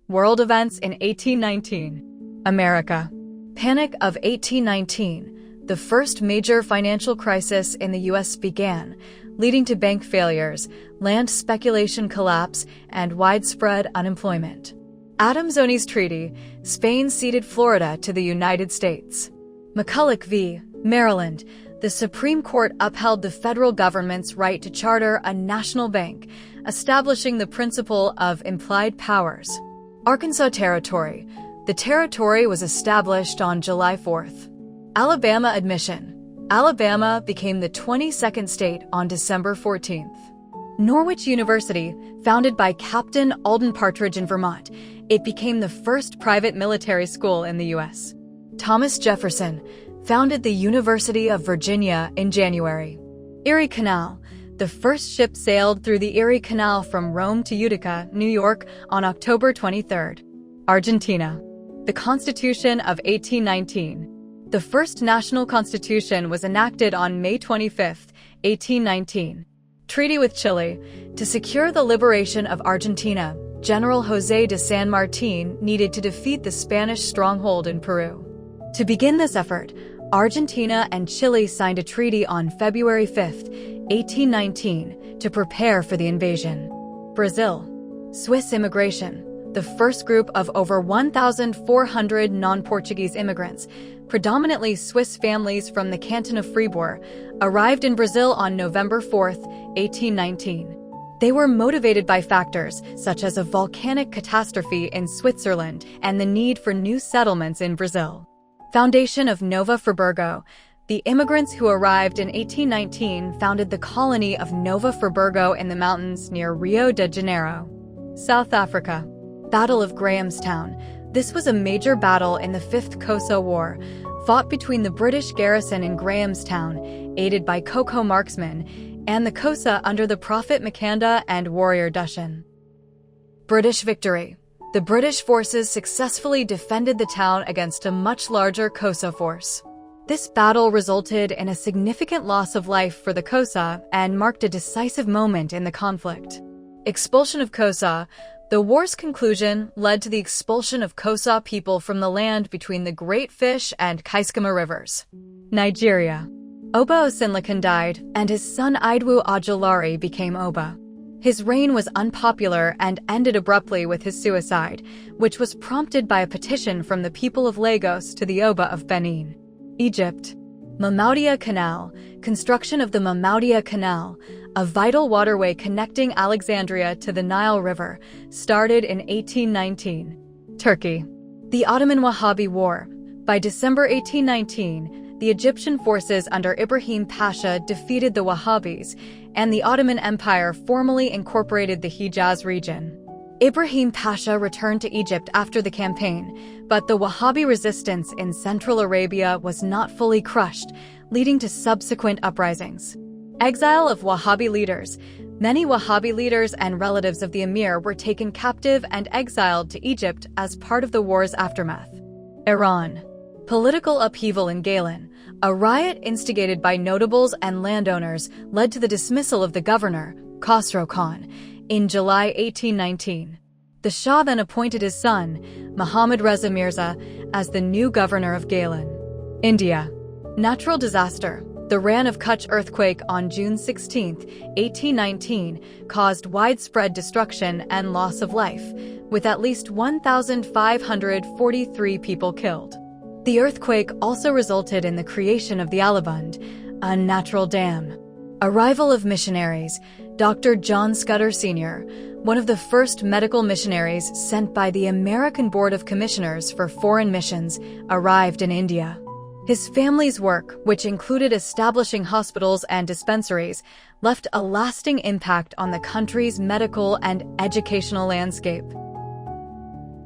World events in 1819. America. Panic of 1819. The first major financial crisis in the U.S. began, leading to bank failures, land speculation collapse, and widespread unemployment. Adams-Onis Treaty. Spain ceded Florida to the United States. McCulloch v. Maryland. The Supreme Court upheld the federal government's right to charter a national bank, establishing the principle of implied powers. Arkansas Territory. The territory was established on July 4th. Alabama admission. Alabama became the 22nd state on December 14th. Norwich University, founded by Captain Alden Partridge in Vermont, it became the first private military school in the U.S. Thomas Jefferson founded the University of Virginia in January. Erie Canal. The first ship sailed through the Erie Canal from Rome to Utica, New York, on October 23rd. Argentina. The Constitution of 1819. The first national constitution was enacted on May 25, 1819. Treaty with Chile. To secure the liberation of Argentina, General José de San Martín needed to defeat the Spanish stronghold in Peru. To begin this effort, Argentina and Chile signed a treaty on February 5, 1819, to prepare for the invasion. Brazil. Swiss immigration. The first group of over 1,400 non-Portuguese immigrants, predominantly Swiss families from the canton of Friburgo, arrived in Brazil on November 4, 1819. They were motivated by factors such as a volcanic catastrophe in Switzerland and the need for new settlements in Brazil. Foundation of Nova Friburgo. The immigrants who arrived in 1819 founded the colony of Nova Friburgo in the mountains near Rio de Janeiro. South Africa. Battle of Grahamstown. This was a major battle in the Fifth Xhosa War, fought between the British garrison in Grahamstown, aided by Cocoa marksmen, and the Xhosa under the Prophet Makanda and warrior Dushan. British victory. The British forces successfully defended the town against a much larger Xhosa force. This battle resulted in a significant loss of life for the Xhosa and marked a decisive moment in the conflict. Expulsion of Xhosa. The war's conclusion led to the expulsion of Xhosa people from the land between the Great Fish and Kaiskama rivers. Nigeria. Oba Osinlokun died, and his son Idewu Ojulari became Oba. His reign was unpopular and ended abruptly with his suicide, which was prompted by a petition from the people of Lagos to the Oba of Benin. Egypt. Mahmoudiyah Canal. Construction of the Mahmoudiyah Canal, a vital waterway connecting Alexandria to the Nile River, started in 1819. Turkey. The Ottoman-Wahhabi War. By December 1819, the Egyptian forces under Ibrahim Pasha defeated the Wahhabis, and the Ottoman Empire formally incorporated the Hijaz region. Ibrahim Pasha returned to Egypt after the campaign, but the Wahhabi resistance in Central Arabia was not fully crushed, leading to subsequent uprisings. Exile of Wahhabi leaders. Many Wahhabi leaders and relatives of the emir were taken captive and exiled to Egypt as part of the war's aftermath. Iran. Political upheaval in Gilan. A riot instigated by notables and landowners led to the dismissal of the governor, Khosrow Khan, in July 1819. The Shah then appointed his son, Muhammad Reza Mirza, as the new governor of Gilan. India. Natural disaster. The Rann of Kutch earthquake on June 16, 1819, caused widespread destruction and loss of life, with at least 1,543 people killed. The earthquake also resulted in the creation of the Alabund, a natural dam. Arrival of missionaries. Dr. John Scudder Sr., one of the first medical missionaries sent by the American Board of Commissioners for Foreign Missions, arrived in India. His family's work, which included establishing hospitals and dispensaries, left a lasting impact on the country's medical and educational landscape.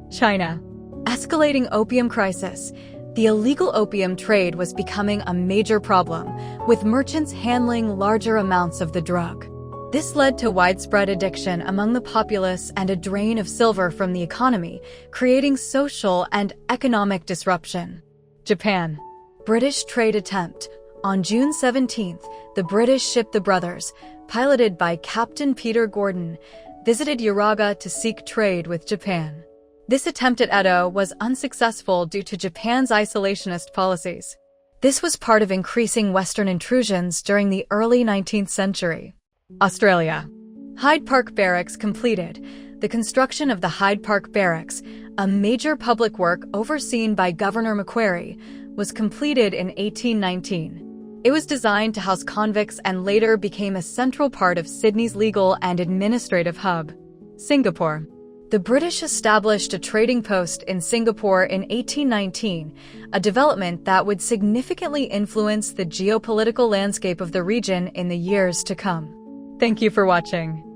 China. Escalating opium crisis. The illegal opium trade was becoming a major problem, with merchants handling larger amounts of the drug. This led to widespread addiction among the populace and a drain of silver from the economy, creating social and economic disruption. Japan. British trade attempt. On June 17th, the British ship the Brothers, piloted by Captain Peter Gordon, visited Uraga to seek trade with Japan. This attempt at Edo was unsuccessful due to Japan's isolationist policies. This was part of increasing Western intrusions during the early 19th century. Australia. Hyde Park Barracks completed. The construction of the Hyde Park Barracks, a major public work overseen by Governor Macquarie, was completed in 1819. It was designed to house convicts and later became a central part of Sydney's legal and administrative hub. Singapore. The British established a trading post in Singapore in 1819, a development that would significantly influence the geopolitical landscape of the region in the years to come. Thank you for watching.